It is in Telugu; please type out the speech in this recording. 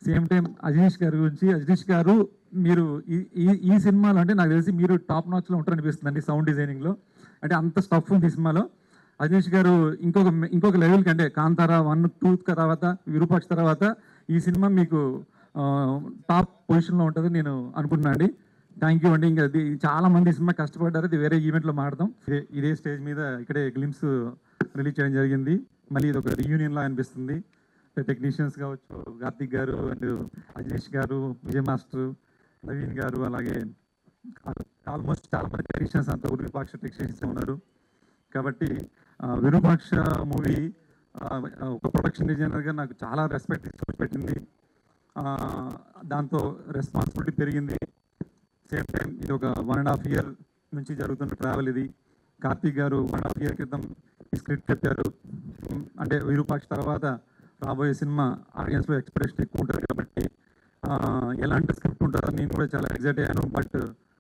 సేమ్ టైం అజనీష్ గారి గురించి, అజనీష్ గారు మీరు ఈ ఈ ఈ సినిమాలో అంటే నాకు తెలిసి మీరు టాప్ నాచ్లో ఉంటారు అనిపిస్తుందండి సౌండ్ డిజైనింగ్లో. అంటే అంత స్టఫ్ ఉంది ఈ సినిమాలో. అజనీష్ గారు ఇంకొక లెవెల్కి, అంటే కాంతారా 1, 2 తర్వాత విరూపాక్ష తర్వాత ఈ సినిమా మీకు టాప్ పొజిషన్లో ఉంటుందని నేను అనుకుంటున్నాను అండి. థ్యాంక్ యూ అండి. ఇంకా అది చాలా మంది సినిమా కష్టపడ్డారు, అది వేరే ఈవెంట్లో మాడదాం. ఇదే స్టేజ్ మీద ఇక్కడే గ్లిమ్స్ రిలీజ్ చేయడం జరిగింది. మళ్ళీ ఇది ఒక రీయూనియన్ లా అనిపిస్తుంది. టెక్నీషియన్స్ కావచ్చు, కార్తిక్ గారు అండ్ అజనీష్ గారు, విజయ్ మాస్టర్, నవీన్ గారు, అలాగే ఆల్మోస్ట్ చాలా మంది టెక్నీషియన్స్ అంతా విరూపాక్ష టెక్నీషియన్స్ ఉన్నారు. కాబట్టి విరూపాక్ష మూవీ ఒక ప్రొడక్షన్ డిజైనర్గా నాకు చాలా రెస్పెక్ట్ పెట్టింది. దాంతో రెస్పాన్సిబిలిటీ పెరిగింది. సేమ్ టైం ఇది ఒక 1.5 year నుంచి జరుగుతున్న ట్రావెల్ ఇది. కార్తీక్ గారు 1.5 year క్రితం ఈ స్క్రిప్ట్ చెప్పారు. అంటే విరూపాక్ష తర్వాత రాబోయే సినిమా ఆడియన్స్లో ఎక్స్పెక్టేషన్ ఎక్కువ ఉంటుంది కాబట్టి ఎలాంటి స్క్రిప్ట్ ఉంటుందో నేను కూడా చాలా ఎగ్జైట్ అయ్యాను. బట్